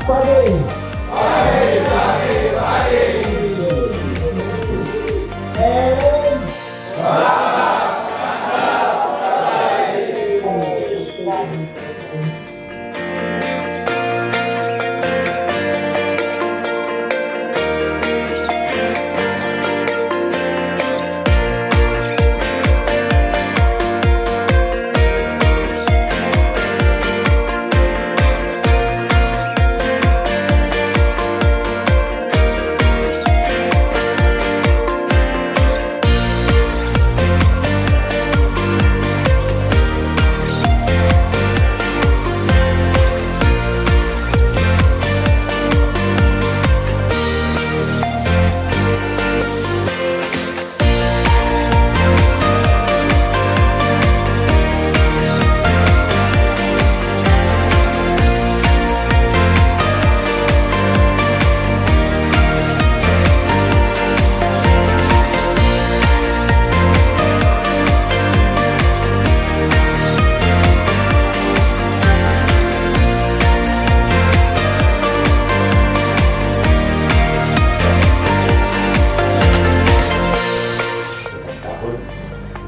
pagi.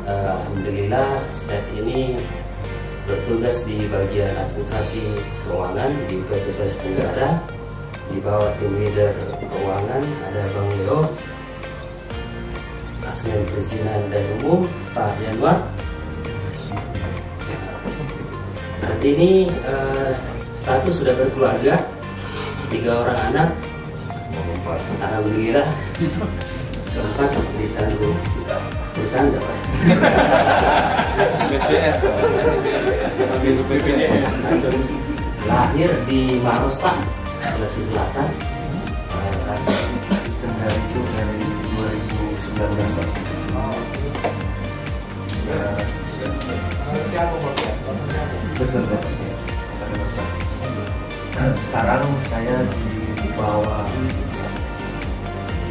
Alhamdulillah saat ini bertugas di bagian administrasi keuangan di PT Sulawesi Tenggara di bawah tim leader keuangan ada Bang Leo, Asmen Perizinan dan Umum Pak Yanwar. Saat ini status sudah berkeluarga, 3 orang anak. Alhamdulillah sempat ditanggung perusahaan dapat. Lahir di Maros Pak, Sulawesi Selatan. Dari itu dari 2019 Pak. Betul Pak. Sekarang saya di bawah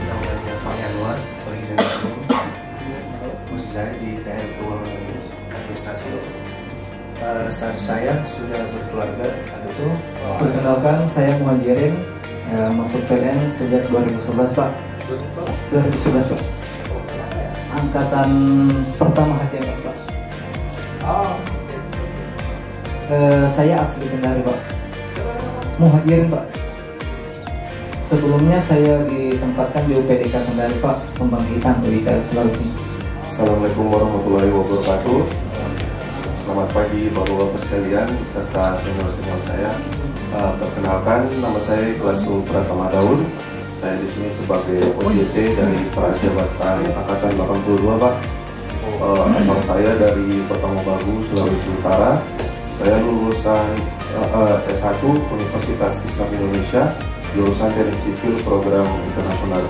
namanya Pak Yanwar, Perizinan Umum. Posisi saya di daerah keuangan administrasi. Status saya sudah berkeluarga. Itu perkenalkan, saya Muhajirin, masuk PNN sejak 2011 Pak. 2011 Pak. Angkatan pertama HCMS Pak. Saya asli Kendari Pak. Muhajirin Pak. Sebelumnya saya ditempatkan di UPDK Kendari Pak, Pembangkitan UITL Sulawesi. Assalamualaikum warahmatullahi wabarakatuh. Selamat pagi Bapak-Bapak sekalian serta senior-senior saya. Perkenalkan, nama saya Ikhlasul Pratama Daun. Saya di sini sebagai OJT dari Prajabatan Angkatan 82 Pak. Asal saya dari Pertama Bagu, Sulawesi Utara. Saya lulusan S1 Universitas Islam Indonesia, jurusan Teknik Sipil Program Internasional.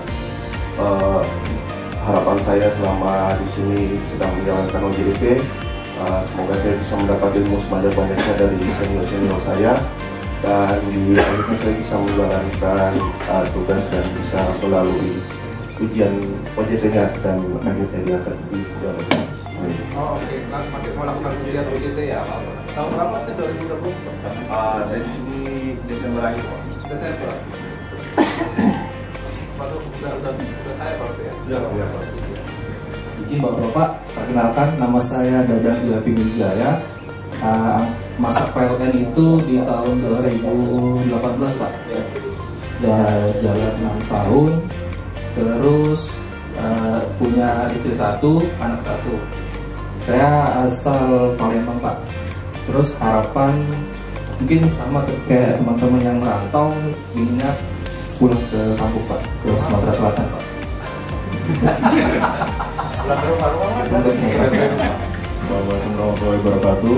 Harapan saya selama di sini sedang menjalankan OJT, semoga saya bisa mendapat ilmu sebanyak-banyaknya dari senior-senior saya, dan di akhirnya saya bisa menjalankan tugas dan bisa melalui ujian OJT-nya dan akhirnya diangkat di jabatan. Oke. Masih melakukan ujian OJT ya Pak? Tahun berapa sih 2020? Saya di sini Desember akhir Pak. Desember. Udah saya berarti ya? Sudah Pak. Izin Bapak-Bapak, perkenalkan, nama saya Dadang Ilapi Wijaya. Masa PLN itu di tahun 2018 Pak. Udah jalan 6 tahun. Terus punya istri 1, anak 1. Saya asal Palembang Pak. Terus harapan mungkin sama kayak teman-teman yang merantau, ingat pulang ke kampung Pak, ke Sumatera Selatan Pak. Assalamualaikum warahmatullahi wabarakatuh.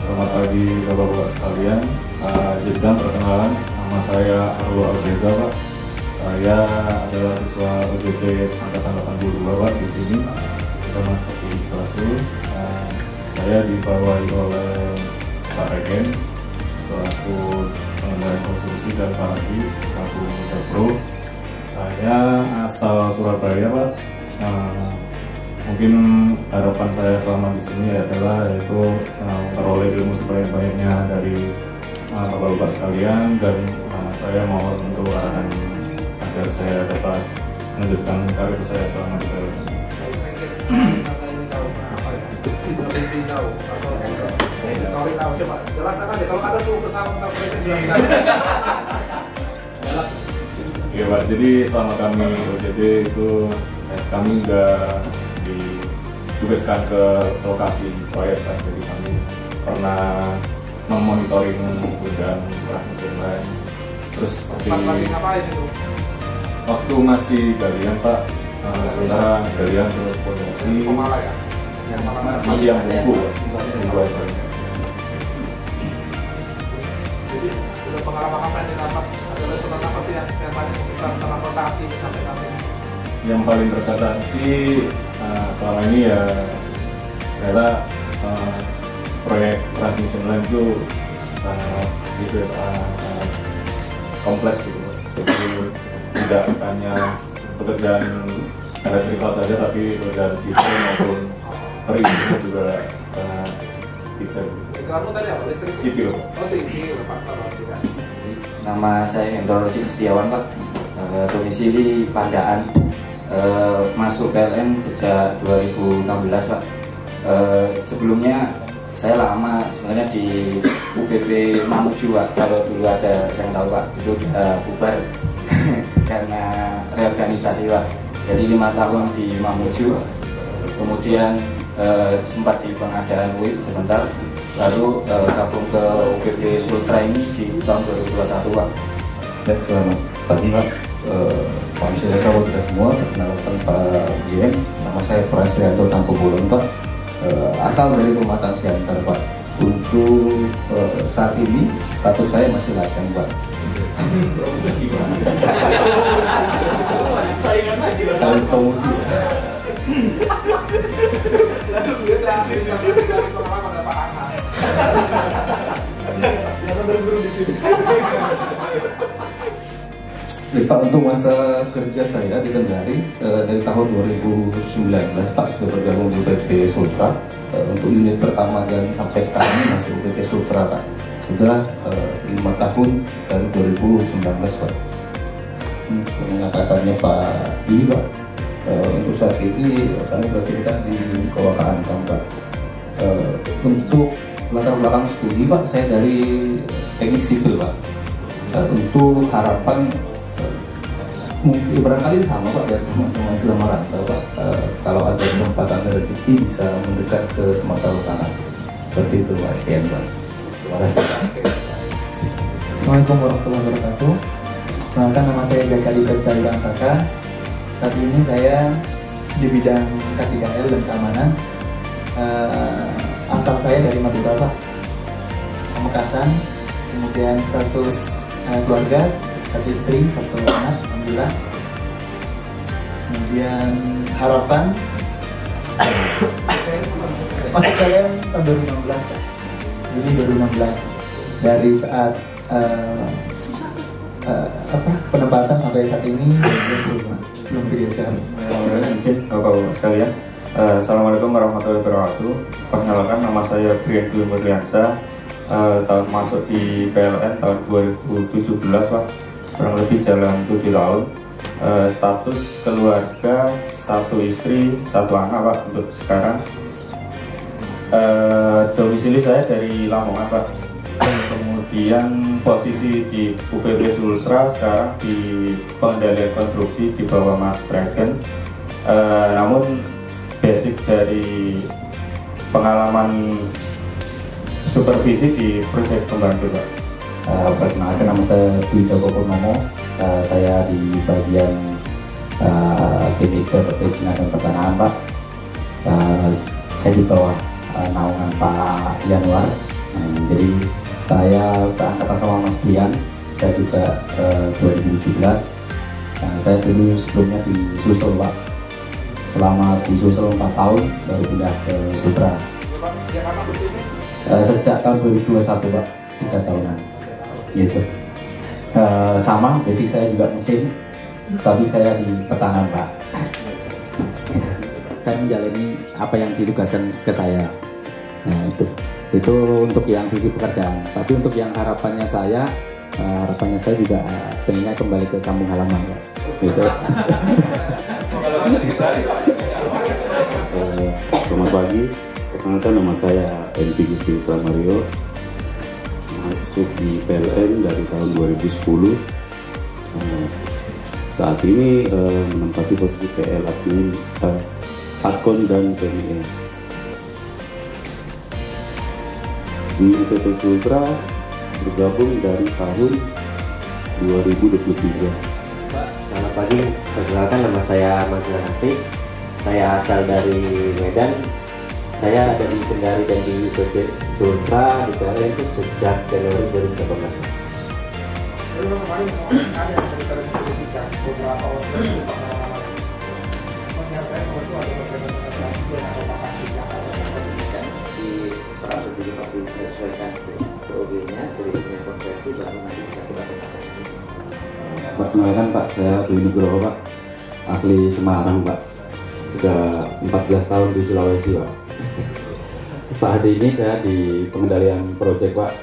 Selamat pagi Bapak-Bapak sekalian. Jadi perkenalan, nama saya Arul Al-Reza Pak. Saya adalah siswa OJT Angkatan 82 Pak di sini. Sama seperti Rasul, saya dibawahi oleh Pak Regen selaku pengendalian konsumsi dan Faradi selaku Muda Pro. Saya asal Surabaya Pak. Mungkin harapan saya selama di sini adalah yaitu memperoleh ilmu sebanyak-banyaknya dari Bapak-bapak sekalian, dan saya mohon untuk arahan agar saya dapat melanjutkan karir saya selama di PLN. Coba jelaskan deh, kalau ada tuh pesawat mereka juga. Iya Pak, jadi selama kami OJT itu kami nggak ditugaskan ke lokasi proyek Pak. Jadi kami pernah memonitoring pekerjaan transmission line. Terus ngapain itu? waktu masih galian Pak, sementara galian terus potensi Pemala ya? masih yang bumbu Pak. Jadi sudah pengalaman apa yang didapat? Adalah sebenarnya apa sih yang paling berkesan selama saat ini sampai saat ini? Yang paling berkesan sih selama ini ya adalah proyek transmission line itu sangat kompleks gitu. Jadi tidak hanya pekerjaan elektrikal saja, tapi pekerjaan sipil maupun perizinan juga sangat detail. Kamu tadi apa? Listrik? Sipil. Oh sipil, pas kalau tidak. Nama saya Hendro Rosi Setiawan Pak, domisili Pandaan, masuk PLN sejak 2016 Pak. Sebelumnya saya lama sebenarnya di UPP Mamuju Pak, kalau dulu ada yang tahu Pak, itu udah bubar karena reorganisasi Pak. Jadi 5 tahun di Mamuju, kemudian sempat di pengadaan WIP sebentar, lalu gabung ke UPP Sultra ini di tahun 2021 Pak. Ya, selamat pagi Pak. Kami sudah tahu kita semua, perkenalkan Pak Jen, nama saya Prasrianto Tampu Bulun Pak, asal dari Pematang Siantar Pak. Untuk saat ini status saya masih lajang Pak. Saling promosi. Pak, untuk masa kerja saya di Kendari dari tahun 2019 Pak sudah bergabung di UPP Sultra. Untuk unit pertama dan sampai sekarang masih UPP Sultra Pak. Sudah 5 tahun dari 2019 Pak. Pengatasannya Pak I Pak. Untuk saat ini kami beraktivitas di Kolaka Antam Pak. Untuk latar belakang studi Pak, saya dari teknik sipil Pak. Untuk harapan mungkin barangkali sama Pak dari teman-teman sudah merantau Pak. Kalau ada kesempatan rezeki bisa mendekat ke Sumatera Utara. Seperti itu Pak, sekian Pak. Terima kasih Pak. Assalamualaikum warahmatullahi wabarakatuh. Perkenalkan, nama saya Jakali Bestari Bangsaka. Saat ini saya di bidang K3L dan keamanan. Asal saya dari Madura Pak, Pamekasan. Kemudian status keluarga, satu istri, satu anak, alhamdulillah. Kemudian harapan masuk saya tahun 2016 Pak. Juni 2016. Dari saat penempatan sampai saat ini belum digeser. Izin Bapak-bapak sekalian, Assalamualaikum warahmatullahi wabarakatuh. Perkenalkan, nama saya Brian Dwi Murliansyah. Tahun masuk di PLN tahun 2017 Pak, kurang lebih jalan 7 tahun. Status keluarga, satu istri, satu anak Pak untuk sekarang. Domisili saya dari Lamongan Pak. Kemudian posisi di UPP Sultra sekarang di pengendalian konstruksi di bawah Mas Dragon. Namun basic dari pengalaman supervisi di proyek pembantu Pak. Perkenalkan, nama saya Dwi Joko Purnomo. Saya di bagian tim leader perizinan dan pertanahan Pak. Saya di bawah naungan Pak Januar. Jadi saya seangkatan sama Mas Brian. Saya juga 2017. Saya dulu sebelumnya di Sulsel Pak. Selama di Sulsel 4 tahun baru pindah ke Sultra. Sejak tahun 2021 Pak, 3 tahunan gitu. Sama, basic saya juga mesin, tapi saya di pertahanan Pak. Saya menjalani apa yang ditugaskan ke saya. Nah itu. Itu untuk yang sisi pekerjaan. Tapi untuk yang harapannya saya juga pengennya kembali ke kampung halaman, Pak. Gitu. Selamat pagi, perkenalkan nama saya NP Gusti Mario, mahasiswa di PLN dari tahun 2010. Saat ini menempati posisi PL admin, adkon dan PMS. Di UPT Sultra bergabung dari tahun 2023. Selamat pagi, perkenalkan nama saya Mazlan Hafiz. Saya asal dari Medan. Saya ada di Kendari dan di UPT Sultra di PLN itu sejak Januari 2018. Perkenalkan Pak, saya Dwi Nugroho Pak, asli Semarang Pak. Sudah 14 tahun di Sulawesi Pak. Saat ini saya di pengendalian proyek Pak.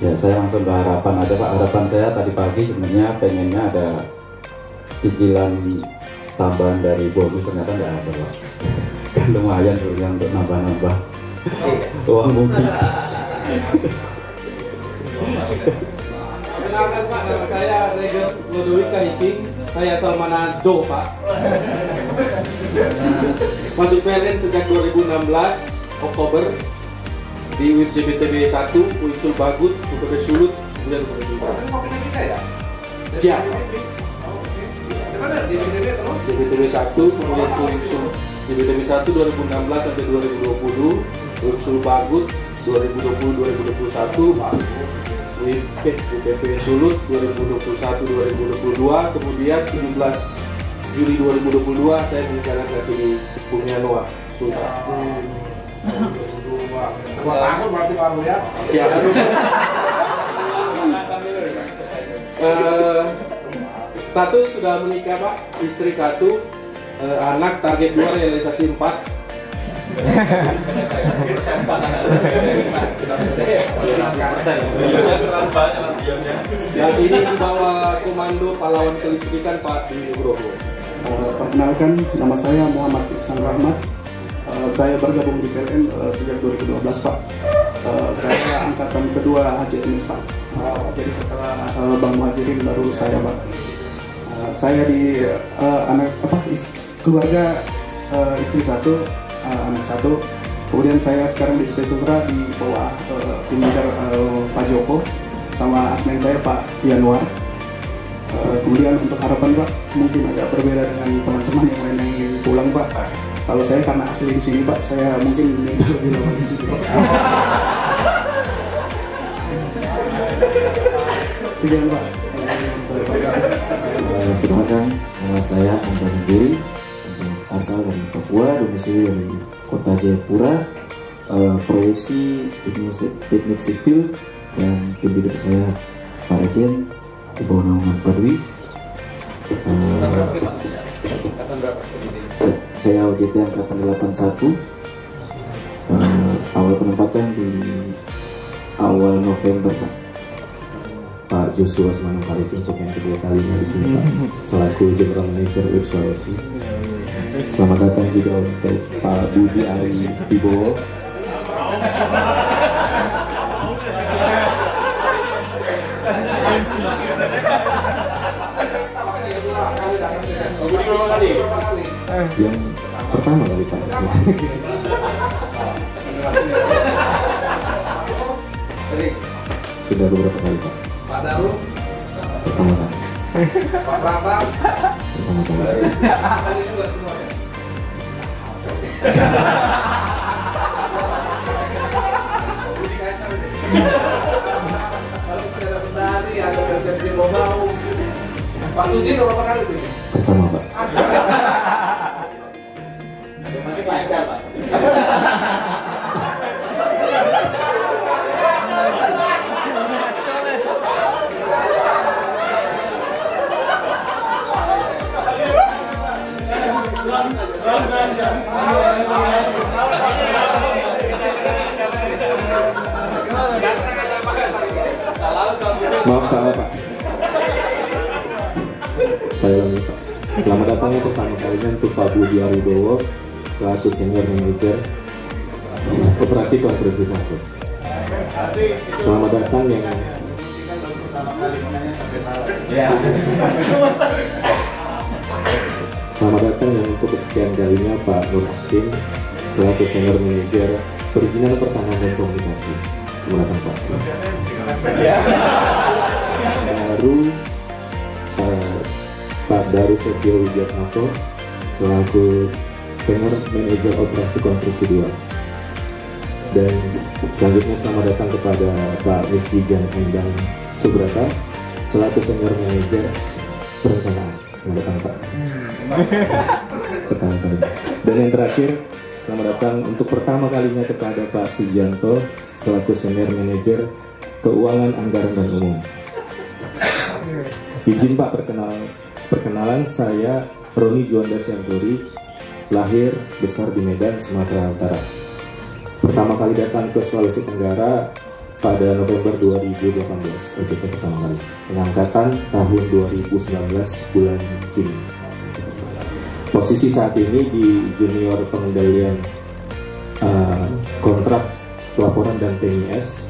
Ya saya langsung berharapan ada Pak. Harapan saya tadi pagi sebenarnya pengennya ada cicilan tambahan dari bonus, ternyata nggak ada Pak. Kan lumayan sebenarnya untuk nambah-nambah uang mungkin. Perkenalkan Pak, nama saya Reger Lodowika Hiking. Saya asal Manado Pak. Masuk PLN sejak 2016 Oktober di UIT JBTB 1, UIT Sulbagut, UPT Sulut, kemudian UPT Sultra. Siap. JBTB 1, kemudian UIT JBTB 1 2016 sampai 2020, UIT Sulbagut 2020-2021, UPT Sulut 2021-2022, kemudian 17 Juli 2022 saya menjalankan di Bumi Noah Sultra. 2 tahun berarti baru ya. Siap. Status sudah menikah Pak, istri 1, anak target 2, realisasi 4. Dan ini membawa komando pahlawan kelistrikan Pak Dwi Nugroho. Perkenalkan, nama saya Muhammad Iksan Rahmat. Saya bergabung di PLN sejak 2012 Pak. Saya angkatan kedua HCMS Pak. Jadi setelah Bang Muhajirin baru saya Pak. Saya di keluarga istri 1, anak 1. Kemudian saya sekarang di UPT Sultra di bawah tim leader Pak Joko sama asmen saya Pak Yanuar. Kemudian untuk harapan Pak, mungkin agak berbeda dengan teman-teman yang lain yang ingin pulang Pak. Kalau saya karena asli di sini Pak, saya mungkin minta lebih lama di sini Pak. Sekian Pak. Perkenalkan, nama saya Antoni Duri, asal dari Papua, domisili dari Kota Jayapura, proyeksi teknik sipil, dan tim leader saya Pak Rejen di bawah naungan Pak Dwi. Saya OJT angkatan 81. Awal penempatan di awal November Pak Joshua Semanungkali untuk yang kedua kalinya di sini Pak, selaku General Manager UIT Sulawesi. Selamat datang juga untuk Pak Budi Ari Wibowo. Yang pertama kali Pak. Sudah beberapa kali Pak. Pak Daru. Pertama kali. Pak Pratap. Pertama kali. Tadi juga semua ya. Kalau sudah dapat dari ada versi bau. Pak Suji berapa kali sih? Pertama Pak. Bagaimana lancar Pak? Maaf salah Pak. Saya ulangi Pak. Selamat datang yang pertama kalinya untuk Pak Budi Aridowo selaku Senior Manager Operasi Konstruksi 1. Selamat datang yang Selamat datang yang untuk kesekian kalinya Pak Nur Asim selaku Senior Manager Perizinan Pertahanan dan Komunikasi. Selamat datang Pak. Baru Pak Daru Setio Widiatmoko selaku Senior Manager Operasi Konstruksi 2. Dan selanjutnya selamat datang kepada Pak Miswijan Endang Subrata selaku Senior Manager Perencanaan. Selamat datang Pak. Pertama kali. Dan yang terakhir, selamat datang untuk pertama kalinya kepada Pak Sujanto selaku Senior Manager Keuangan, Anggaran dan Umum. Izin Pak perkenalan, saya Roni Juanda Syanturi, lahir besar di Medan, Sumatera Utara. Pertama kali datang ke Sulawesi Tenggara pada November 2018, OJT pertama kali. Pengangkatan tahun 2019 bulan Juni. Posisi saat ini di Junior Pengendalian Kontrak Pelaporan dan PMIS,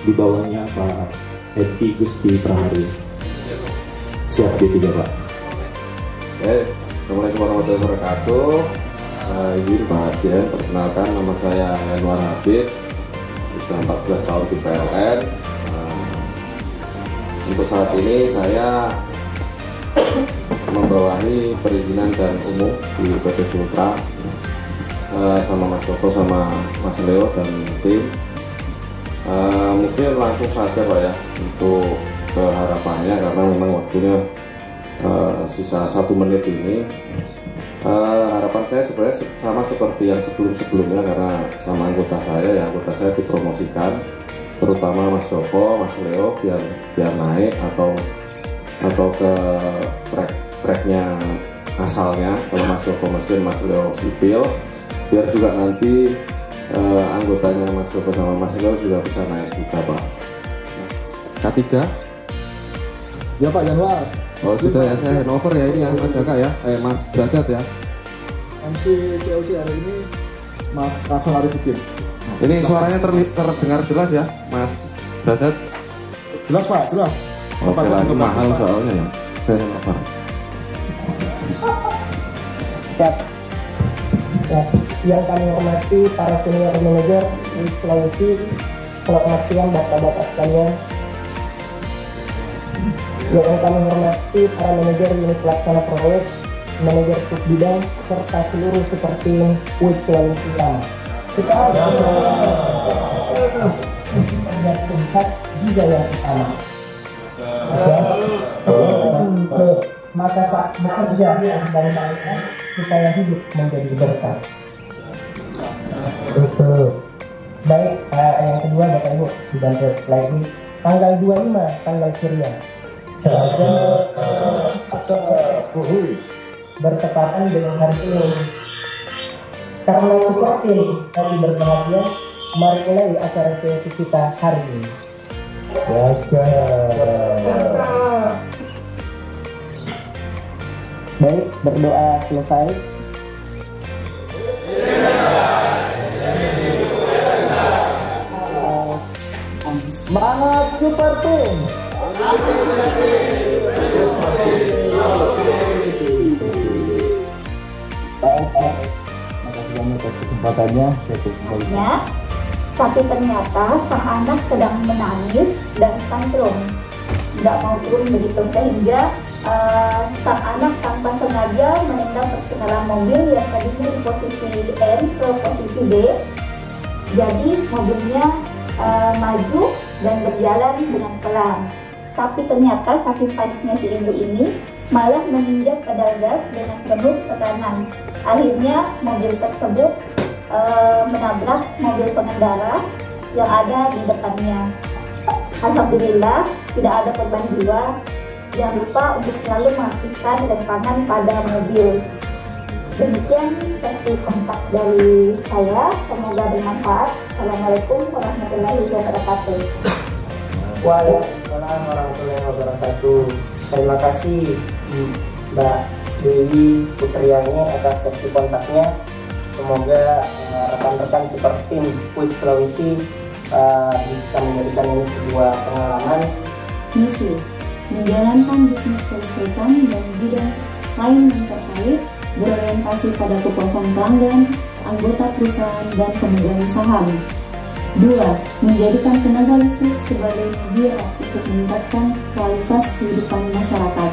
di bawahnya Pak Edi Gusti Pramari. Siap D3 Pak. Assalamualaikum warahmatullahi wabarakatuh. Izin Pak Jen, perkenalkan nama saya Yanuar Habib, sudah 14 tahun di PLN. Untuk saat ini saya membawahi perizinan dan umum di PT Sultra sama Mas Joko sama Mas Leo dan tim. Mungkin langsung saja Pak ya untuk ke harapannya, karena memang waktunya sisa 1 menit ini. Harapan saya sebenarnya sama seperti yang sebelumnya, karena sama anggota saya dipromosikan, terutama Mas Joko, Mas Leo biar naik atau ke tracknya asalnya. Kalau Mas Joko mesin, Mas Leo sipil, biar juga nanti anggotanya Mas Joko sama Mas Leo juga bisa naik juga Pak. K3 ya Pak Januar. Oh sudah ya, saya handover ya ini ya Mas Jaka ya, Mas Derajat ya. MC CLC hari ini Mas Hasan Arifudin. Ini suaranya terdengar jelas ya Mas Derajat? Jelas Pak, jelas. Oke lah, ini mahal soalnya ya. Saya handover. Siap. Ya, yang kami hormati para senior manager di Sulawesi, selamat siang bapak-bapak sekalian. Yang kami hormati para manajer unit pelaksana proyek, manajer subbidang, serta seluruh super tim WIB Sulawesi Utara. Sekarang lihat tingkat juga yang pertama. Maka saat bekerja dan baikkan supaya hidup menjadi berkah. Baik, yang kedua Bapak Ibu dibantu lagi. Tanggal 25 tanggal ceria. Bertepatan dengan hari ini. Karena seperti tadi berbahagia, mari mulai acara CLC kita hari ini. Baik, berdoa selesai. Semangat super team. Makasih banyak atas kesempatannya. Saya kembali. Tapi ternyata sang anak sedang menangis dan tantrum, nggak mau turun begitu, sehingga sang anak tanpa sengaja menendang persenalan mobil yang tadinya di posisi M ke posisi D. Jadi mobilnya maju dan berjalan dengan pelan. Tapi ternyata saking paniknya si ibu ini malah menginjak pedal gas dengan penuh tekanan. Akhirnya mobil tersebut menabrak mobil pengendara yang ada di depannya. Alhamdulillah tidak ada korban jiwa. Jangan lupa untuk selalu mengaktifkan rem tangan pada mobil. Demikian safety kontak dari saya, semoga bermanfaat. Assalamualaikum warahmatullahi wabarakatuh. Waalaikumsalam Waalaikumsalam warahmatullahi wabarakatuh. Terima kasih Mbak Dewi Putriani atas safety kontaknya. Semoga rekan-rekan super tim Quick Sulawesi bisa menjadikan ini sebuah pengalaman. Misi: menjalankan bisnis kelistrikan dan bidang lain yang terkait, berorientasi pada kepuasan pelanggan, anggota perusahaan, dan pemegang saham. 2. Menjadikan tenaga listrik sebagai media untuk meningkatkan kualitas kehidupan masyarakat.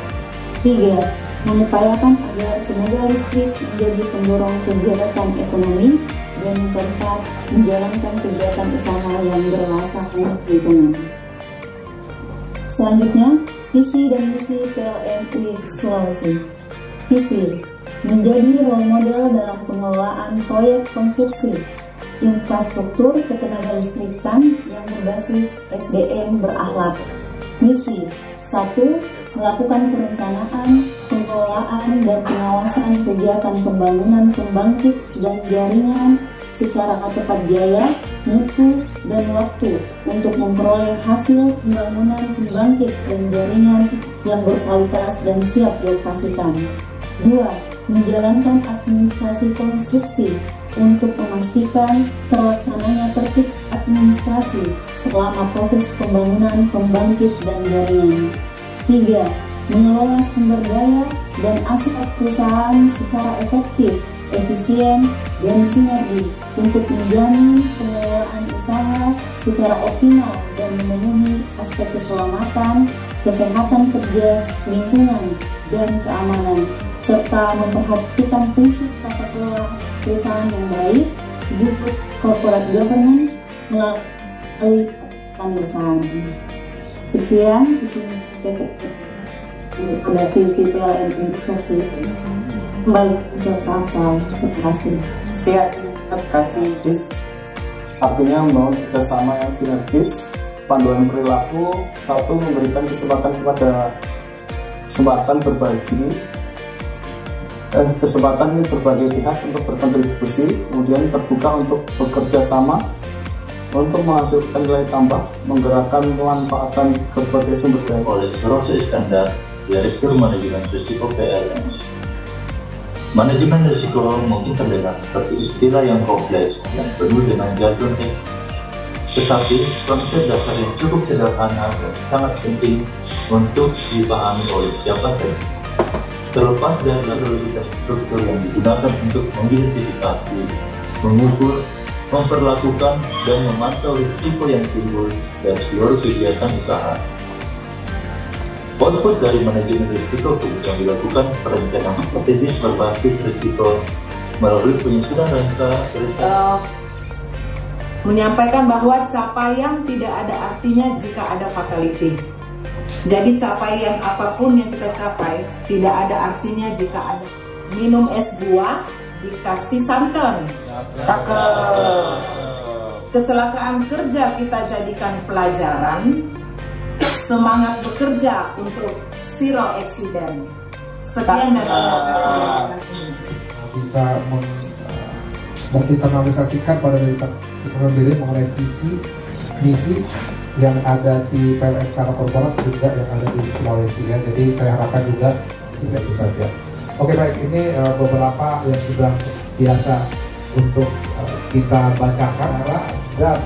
3. Mengupayakan agar tenaga listrik menjadi pendorong kegiatan ekonomi, dan 4. Menjalankan kegiatan usaha yang berwawasan lingkungan. Selanjutnya, visi dan misi PLN Quick Sulawesi. Visi: menjadi role model dalam pengelolaan proyek konstruksi infrastruktur ketenaga listrikan yang berbasis SDM berakhlak. Misi: 1. Melakukan perencanaan, pengelolaan, dan pengawasan kegiatan pembangunan pembangkit dan jaringan secara tepat biaya, mutu, dan waktu untuk memperoleh hasil pembangunan pembangkit dan jaringan yang berkualitas dan siap dioperasikan. 2. Menjalankan administrasi konstruksi untuk memastikan terlaksananya tertib administrasi selama proses pembangunan pembangkit dan jaringan. 3. Mengelola sumber daya dan aset perusahaan secara efektif, efisien, dan sinergi untuk menjamin pengelolaan usaha secara optimal dan memenuhi aspek keselamatan, kesehatan kerja, lingkungan, dan keamanan, serta memperhatikan prinsip tata kelola perusahaan yang baik, good corporate governance melalui perusahaan. Sekian di sini ada ciri-ciri PLN Indonesia. Kembali ke asal. Terima kasih. Siap, terima kasih. Artinya membangun kerjasama yang sinergis, panduan perilaku. 1. Memberikan kesempatan berbagi, kesempatan berbagai pihak untuk berkontribusi, kemudian terbuka untuk bekerja sama untuk menghasilkan nilai tambah, menggerakkan pemanfaatan berbagai sumber daya. Oleh Suroso Iskandar, Direktur Manajemen Risiko PLN. Manajemen risiko mungkin terdengar seperti istilah yang kompleks dan penuh dengan jargon teknis. Tetapi konsep dasar yang cukup sederhana dan sangat penting untuk dipahami oleh siapa saja. Terlepas dari lalu-lintas struktur yang digunakan untuk mengidentifikasi, mengukur, memperlakukan, dan memantau risiko yang timbul dari seluruh kegiatan usaha. Output dari manajemen risiko kemudian dilakukan perencanaan strategis berbasis risiko melalui penyusunan rangka prioritas. Menyampaikan bahwa capaian tidak ada artinya jika ada fatality. Jadi capaian apapun yang kita capai tidak ada artinya jika ada minum es buah dikasih santan. Cakep. Kecelakaan kerja kita jadikan pelajaran. Semangat bekerja untuk zero accident. Sekian dari bisa menginternalisasikan pada diri kita sendiri mengenai visi, misi yang ada di PLN secara korporat juga yang ada di Sulawesi ya. Jadi saya harapkan juga seperti itu saja. Oke baik, ini beberapa yang sudah biasa untuk kita bacakan dan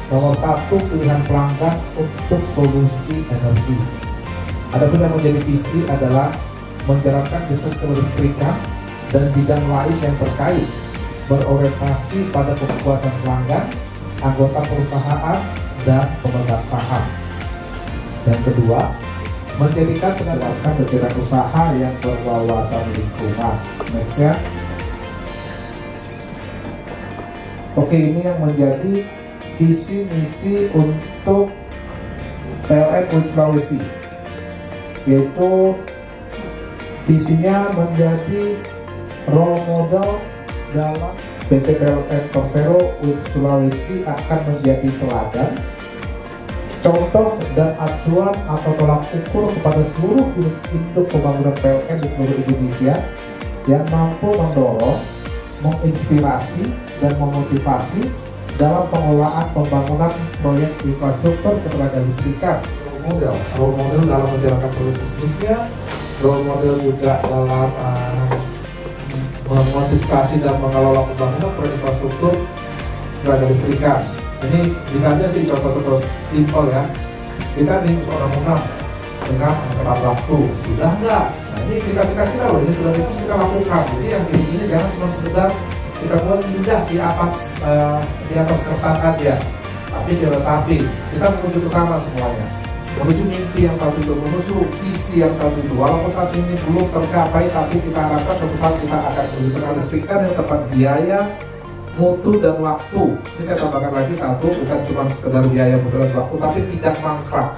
nomor 1 pilihan pelanggan untuk solusi energi. Adapun yang menjadi visi adalah menjalankan bisnis kelistrikan dan bidang lain yang terkait, berorientasi pada kepuasan pelanggan, anggota perusahaan, dan pemegang saham. Yang kedua, menjadikan penerapan kegiatan usaha yang berwawasan lingkungan. Next ya. Oke, ini yang menjadi visi misi untuk PLN Sulawesi, yaitu visinya menjadi role model dalam PT PLN Persero Sulawesi akan menjadi teladan, contoh dan acuan atau tolak ukur kepada seluruh induk pembangunan PLN di seluruh Indonesia yang mampu mendorong, menginspirasi, dan memotivasi dalam pengelolaan pembangunan proyek infrastruktur ketenaga listrikan role model dalam menjalankan proses bisnisnya, role model juga dalam mengantisipasi dan mengelola pembangunan proyek infrastruktur tenaga listrikan. Ini bisa aja sih contoh-contoh simpel ya. Kita nih orang dengan tepat waktu, sudah nggak? Nah ini kita loh, ini sudah kita lakukan. Jadi yang ini jangan cuma sekedar kita buat indah di atas kertas aja, tapi filosofi kita menuju ke sana semuanya, menuju mimpi yang satu itu, menuju visi yang satu itu. Walaupun saat ini belum tercapai, tapi kita harapkan suatu saat kita akan menuju listrikan yang tepat biaya, mutu dan waktu. Ini saya tambahkan lagi satu, bukan cuma sekedar biaya, mutu dan waktu, tapi tidak mangkrak.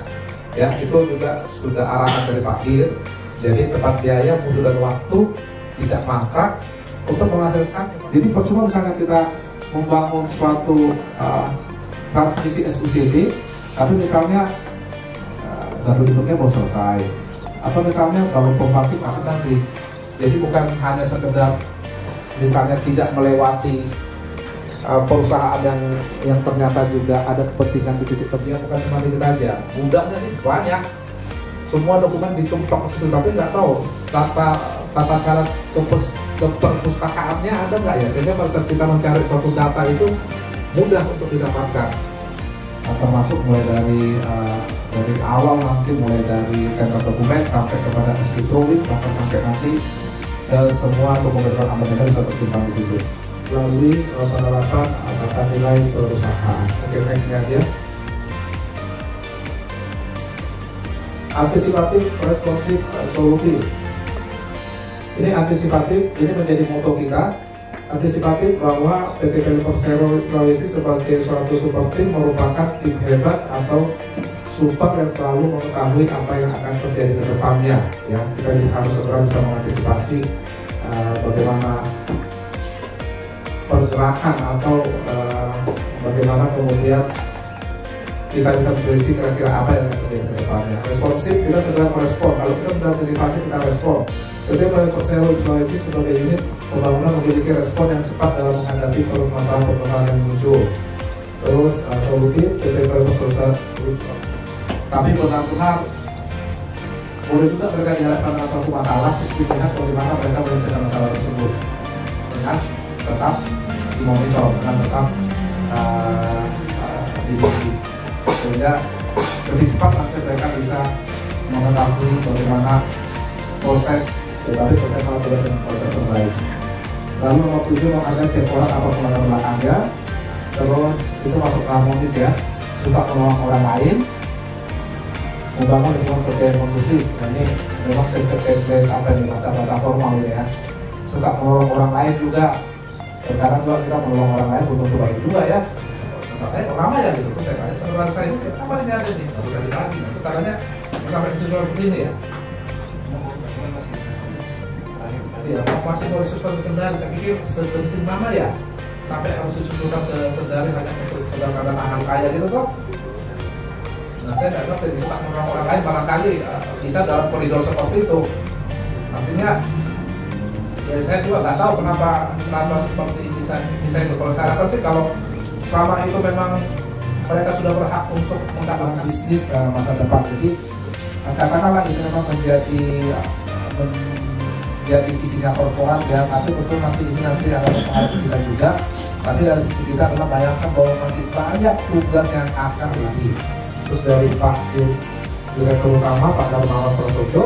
Ya, itu juga sudah arahan dari Pak Dir. Jadi tepat biaya, mutu dan waktu, tidak mangkrak untuk menghasilkan. Jadi percuma misalnya kita membangun suatu transmisi SUDD, tapi misalnya baru bentuknya belum selesai, atau misalnya baru pembangkit akan nanti. Jadi bukan hanya sekedar misalnya tidak melewati perusahaan yang ternyata juga ada kepentingan di titik tertentu, bukan cuma itu aja. Mudahnya sih banyak, semua dokumen ditumpuk ke situ, tapi nggak tahu tata cara keperpustakaannya ada nggak ya, sehingga pada saat kita mencari suatu data itu mudah untuk didapatkan. Termasuk mulai dari awal nanti, mulai dari tender dokumen sampai kepada SQ drawing, bahkan sampai nanti semua dokumen amandemen bisa tersimpan di situ melalui penerapan tata nilai perusahaan. Oke, nextnya aja. Antisipatif, responsif, solutif. Ini antisipatif, ini menjadi moto kita. Antisipatif bahwa PT PLN Persero Sulawesi sebagai suatu super tim merupakan tim hebat atau super yang selalu mengetahui apa yang akan terjadi ke depannya. Ya, kita harus segera bisa mengantisipasi bagaimana pergerakan atau bagaimana kemudian kita bisa prediksi kira-kira apa yang akan terjadi ke depannya. Responsif, kita segera merespon. Kalau kita sudah antisipasi, kita respon. PT PLN Persero Sulawesi sebagai unit pembangunan memiliki respon yang cepat dalam menghadapi permasalahan yang muncul. Terus solutif, PT PLN Persero tapi benar-benar boleh juga mereka dihadapkan dengan suatu masalah, terus dilihat bagaimana mereka menyelesaikan masalah tersebut dengan tetap dimonitor, dengan tetap dibimbing, sehingga lebih cepat nanti mereka bisa mengetahui bagaimana proses, tetapi proses proses terbaik. Lalu nomor 7, menghargai setiap orang apapun latar belakangnya. Terus itu masuk harmonis ya, suka menolong orang lain, membangun lingkungan kerja yang kondusif. Nah ini memang template apa nih, bahasa formal ini ya. Suka menolong orang lain juga. Sekarang juga kita menolong orang lain butuh baik juga ya. Nah, saya pertama ya gitu, terus saya tanya saudara saya apa ini ada nih, baru dari lagi. Itu katanya sampai ke sini ya. Ya, masih mau disusulkan ke Kendari, saya pikir sepenting mana ya sampai harus disusulkan ke Kendari hanya untuk sekedar karena tangan saya gitu kok. Nah saya nggak ngerti, disuka orang lain barangkali bisa dalam koridor seperti itu. Artinya ya saya juga nggak tahu kenapa seperti ini bisa itu. Kalau saya rasa sih kalau selama itu memang mereka sudah berhak untuk mendapatkan bisnis masa depan, jadi katakanlah ini memang menjadi isinya korporat ya, tapi betul nanti ini nanti akan mempengaruhi kita juga. Tapi dari sisi kita adalah bayangkan bahwa masih banyak tugas yang akan lagi. Terus dari Pak Direktur Utama Pak Darmawan Prasojo,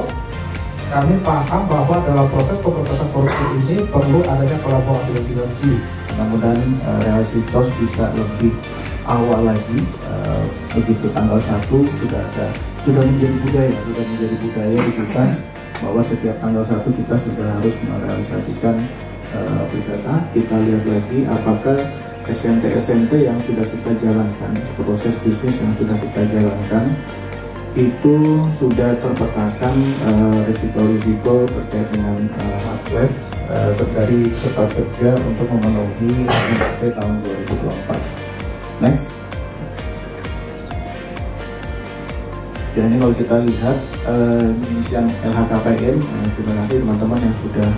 kami paham bahwa dalam proses pemberantasan korupsi ini perlu adanya kolaborasi dan sinergi. Mudah-mudahan relasi TOS bisa lebih awal lagi. Begitu tanggal 1 sudah menjadi budaya di kita, bahwa setiap tanggal 1 kita sudah harus merealisasikan aplikasi. Kita lihat lagi apakah SMP yang sudah kita jalankan, proses bisnis yang sudah kita jalankan itu sudah terpetakan risiko-risiko terkait dengan hardware dari kertas kerja untuk memenuhi sampai tahun 2024. Next. Ya, ini kalau kita lihat pengisian LHKPN, terima kasih teman-teman yang sudah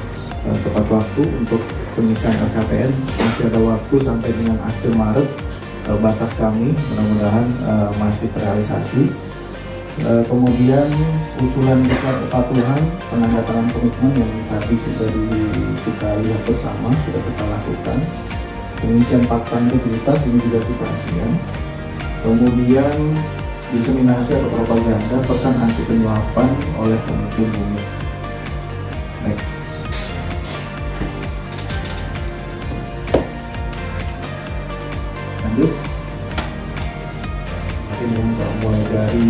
tepat waktu untuk pengisian LHKPN. Masih ada waktu sampai dengan akhir Maret batas kami, mudah-mudahan masih terrealisasi. Kemudian usulan besar kepatuhan, penandatangan komitmen yang tadi sudah kita lihat bersama, sudah kita lakukan. Pengisian fakta integritas ini juga substansial. Kemudian diseminasi atau propaganda pesan anti penyuapan oleh pemimpin bumi. Next. Lanjut. Nanti mulai dari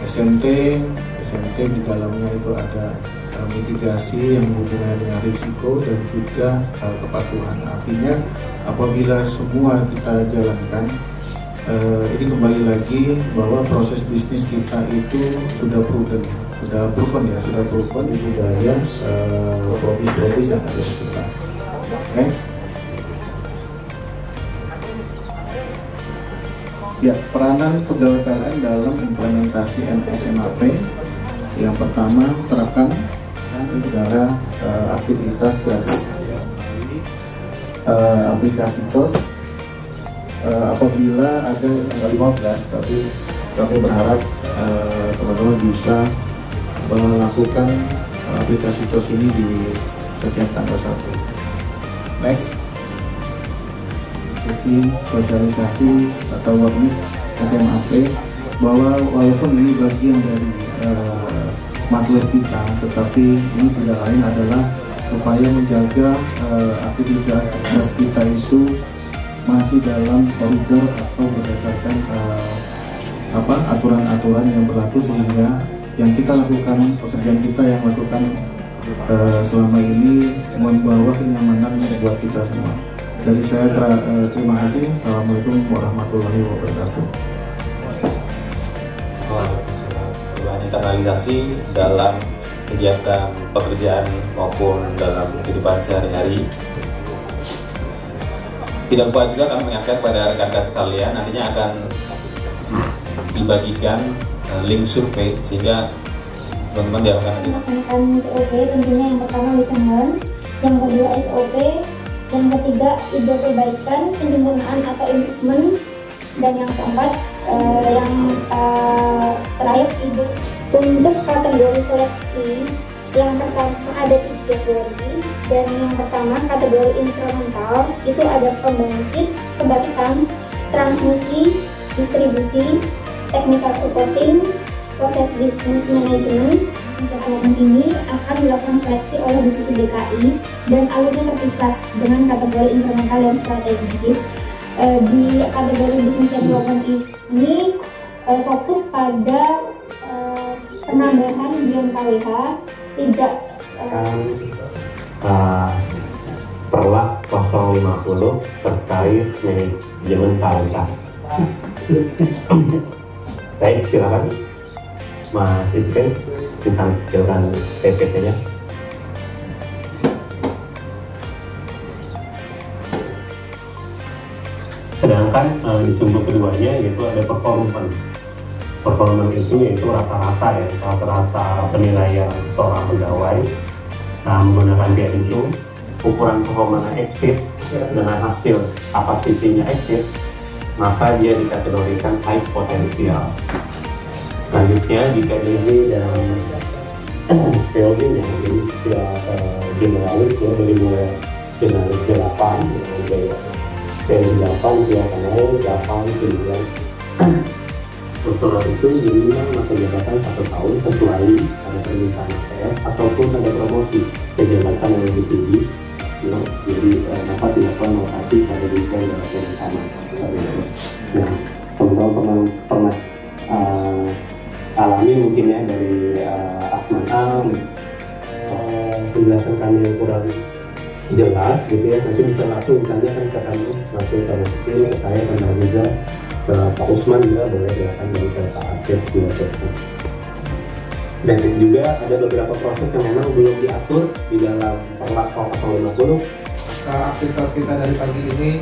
SMT di dalamnya itu ada mitigasi yang berhubungan dengan risiko dan juga kepatuhan. Artinya apabila semua kita jalankan, ini kembali lagi bahwa proses bisnis kita itu sudah proven di budaya probis yang ada di kita. Next. Ya, peranan pegawai PLN dalam implementasi NSMAP. Yang pertama, terapkan segala aktivitas dari aplikasi TOS. Apabila ada tanggal 15, tapi kami berharap teman-teman bisa melakukan aplikasi TOS ini di setiap tanggal 1. Next. Jadi sosialisasi atau awareness SMAP bahwa walaupun ini bagian dari materi kita, tetapi ini tidak lain adalah supaya menjaga aktivitas kita itu masih dalam koridor atau berdasarkan aturan-aturan yang berlaku, sehingga yang kita lakukan, pekerjaan kita yang lakukan selama ini membawa kenyamanan buat kita semua. Dari saya terima kasih. Assalamualaikum warahmatullahi wabarakatuh. Perubahan internalisasi dalam kegiatan pekerjaan maupun dalam kehidupan sehari-hari. Tidak lupa juga kami mengingatkan pada rekan-rekan sekalian, nantinya akan dibagikan link survei sehingga teman-teman diharapkan melaksanakan SOP. Tentunya yang pertama listener, yang kedua SOP, yang ketiga ide perbaikan, penyempurnaan atau improvement, dan yang keempat yang terakhir ide. Untuk kategori seleksi, yang pertama ada 3 kategori, dan yang pertama kategori instrumental itu ada pembangkit, kebangkitan, transmisi, distribusi, technical supporting, proses business management. Untuk alamat ini akan dilakukan seleksi oleh divisi DKI dan alurnya terpisah dengan kategori instrumental dan strategis. Di kategori business development ini fokus pada penambahan BM KWH, tidak Perlak 050 terkait manajemen KWH. Baik, silakan Mas Ibken ditampilkan PPT-nya. Sedangkan di sumber keduanya yaitu ada performance. Performance itu yaitu rata-rata penilaian seorang pegawai menggunakan dia itu ukuran performance exit dengan hasil kapasitinya exit, maka dia dikategorikan high potensial. Selanjutnya jika ini dalam POD-nya ini generalis ya, dari mulai generalis 8 dari 8 dia akan naik 8 9 usulan itu minimal masa jabatan 1 tahun kecuali ada permintaan APS ataupun ada promosi ke jabatan yang lebih tinggi. Jadi dapat dilakukan lokasi pada desain dan sama. Nah, teman-teman pernah alami mungkin ya dari Asman Al penjelasan kami yang kurang jelas gitu ya, nanti bisa langsung ditanyakan ke kami, langsung kami ke saya dan juga ke Pak Usman juga boleh silakan dari Pak Akif juga. Dan juga ada beberapa proses yang memang belum diatur di dalam Perlak 050. Aktivitas kita dari pagi ini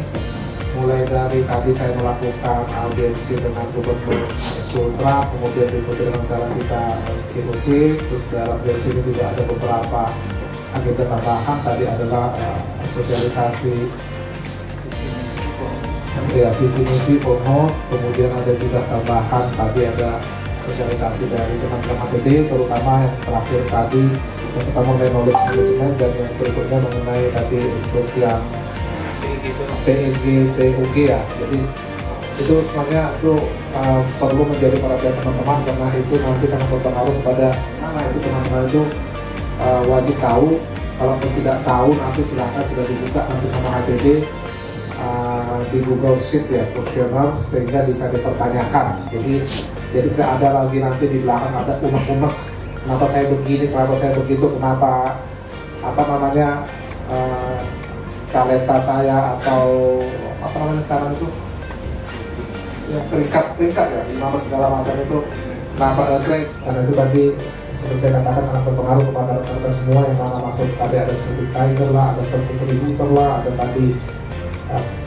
mulai dari tadi saya melakukan audiensi dengan Gubernur Sultra, kemudian diikuti dengan cara kita COC, terus dalam audiensi ini juga ada beberapa agenda tambahan. Tadi adalah sosialisasi ya, visi misi Porno, kemudian ada juga tambahan tadi ada sosialisasi dari teman-teman HTT, terutama yang terakhir tadi yang pertama mengenai knowledge management dan yang berikutnya mengenai tadi untuk yang TEG, TUG ya. Jadi itu sebenarnya itu perlu menjadi perhatian teman-teman karena itu nanti sangat berpengaruh kepada mana itu teman-teman itu wajib tahu. Kalaupun tidak tahu nanti silakan sudah dibuka nanti sama HTT di Google Sheet ya, kuesioner, sehingga bisa dipertanyakan. Jadi tidak ada lagi nanti di belakang ada unek-unek kenapa saya begini, kenapa saya begitu, kenapa apa namanya talenta saya atau apa namanya sekarang itu ya peringkat ya, nama segala macam itu kenapa grade, karena itu tadi seperti saya katakan sangat berpengaruh kepada rekan-rekan semua yang mana masuk. Tadi ada Civic Tiger lah, ada contributor lah, ada tadi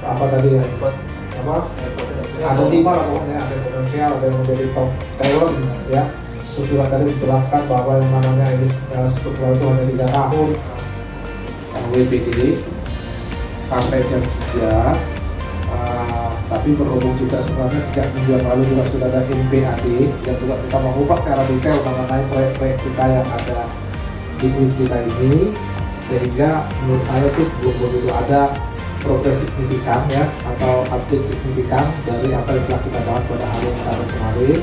apa tadi ya, apa ada 5 lah pokoknya, ada potensial, ada yang menjadi top talent ya. Terus juga tadi dijelaskan bahwa yang namanya ini struktural itu hanya 3 tahun WPD sampai jam 3. Tapi berhubung juga sebenarnya sejak minggu yang lalu juga sudah ada MPAD yang juga kita mengupas secara detail mengenai proyek-proyek kita yang ada di UIN kita ini, sehingga menurut saya sih belum begitu ada progres signifikan ya atau update signifikan dari apa yang telah kita bahas pada hari yang kemarin.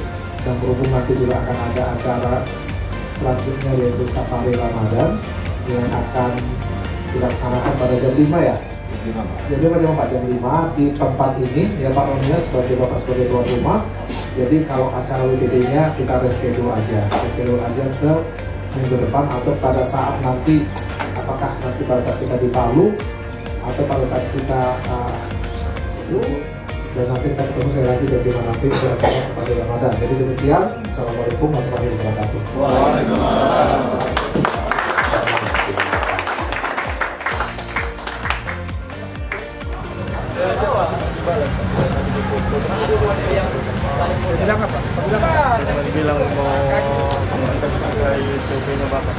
Dan berhubung nanti juga akan ada acara selanjutnya yaitu Safari Ramadan yang akan dilaksanakan pada jam 5 ya. Jadi pada jam 5 di tempat ini ya Pak Ronia sebagai Bapak sebagai tuan rumah. Jadi kalau acara WPD-nya kita reschedule aja ke minggu depan atau pada saat nanti, apakah nanti pada saat kita di Palu atau pada saat kita dan nanti kita ketemu sekali lagi bagaimana nanti acara kepada Ramadan. Jadi demikian. Assalamualaikum warahmatullahi wabarakatuh. Waalaikumsalam. Bilang apa? Bilang mau mengenai surveinya Bapak.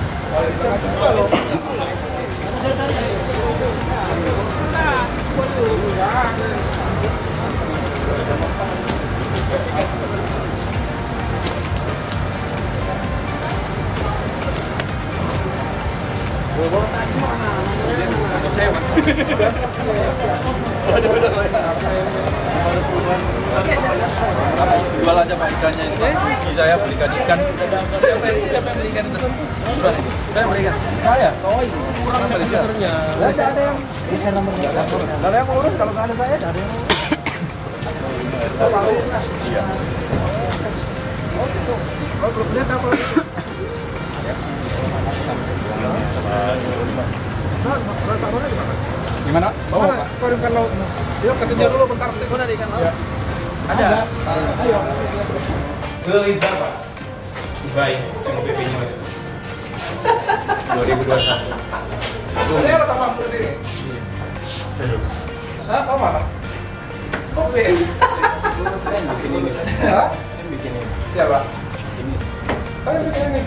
Jual aja Pak ikannya ini Pak. Saya belikan ikan. Siapa yang belikan itu? Saya belikan. Saya? Oh iya. Kurang nomornya. Ada yang bisa nomornya. Ada yang urus kalau nggak ada saya ada yang urus. Iya. Oh gitu. Oh grupnya apa? Gimana? Oh, Pak ikan laut. Yuk kejar dulu bentar. Mana ada ikan laut? Ada. Ayo. Ke berapa? Baik, MPP-nya. 2021. Saya ada tambah di sini. Hah, kamu mana? Kok bikin? Hah? Bikin ini. Ya, Pak. Ini. Kamu bikin ini.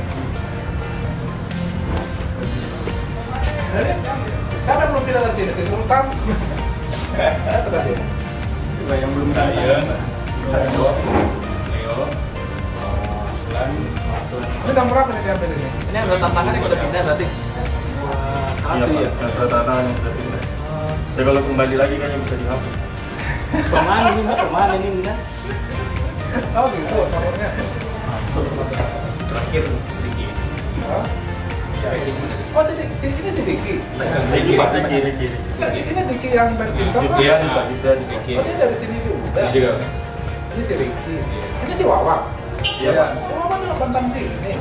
Siapa yang belum pindah dari sini? Sini utang. Yang belum saya, Leo, ini nomor berapa nih diambil ini? Ini yang sudah tantangan yang sudah pindah berarti? Iya Pak, yang sudah tantangan yang sudah pindah. Ya kalau kembali lagi kan yang bisa dihapus. Pemain ini kan? Oh gitu, nomornya. Terakhir Diki. Oh ini si Diki. Diki Pak, Diki. Ini Diki yang badminton kan? Iya, Diki. Oh dia dari sini juga. Ini juga. Ini si Diki. Ini si Wawan. Iya Pak. Wawan juga bantang sih. Iya.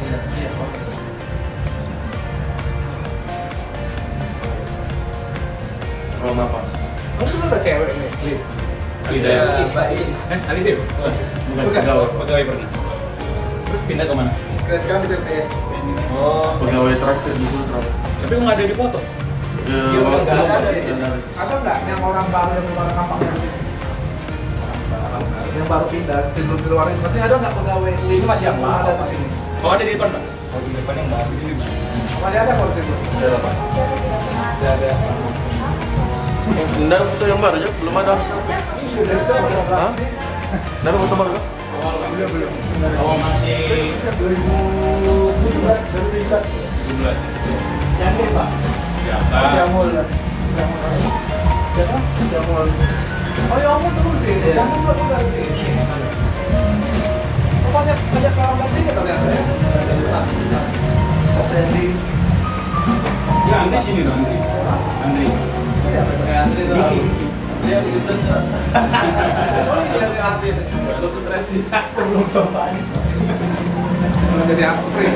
Kalau apa? Oh itu ada cewek nih, please. Alidem? Bukan, pegawai pernah. Terus pindah ke mana? Sekarang di PTS. Oh, pegawai traktir di Sultra. Tapi nggak ada di foto? Ada nggak yang orang baru yang baru nampak yang baru pindah tidur di luar ini? Maksudnya ada nggak pegawai? Ini masih yang ada di sini. Oh ada di depan Pak? Oh di depan yang baru ini. Masih ada foto itu? Ada Pak. Masih ada. Nggak ada foto yang baru aja? Belum ada. Hah? Nggak ada foto baru? Belum. Awal masih 2017. Jamul Pak. Biasa. Jamul. Jamul. Oh ya Jamul terus sih. Jamul terus sih. Banyak orang sih ternyata ya. Andri. Ya Andri sini loh Andri. Ya pakai Andri tuh. Dia sih gitu. Oh iya dia asli. Belum stres sih sebelum sopan. Jadi aspri.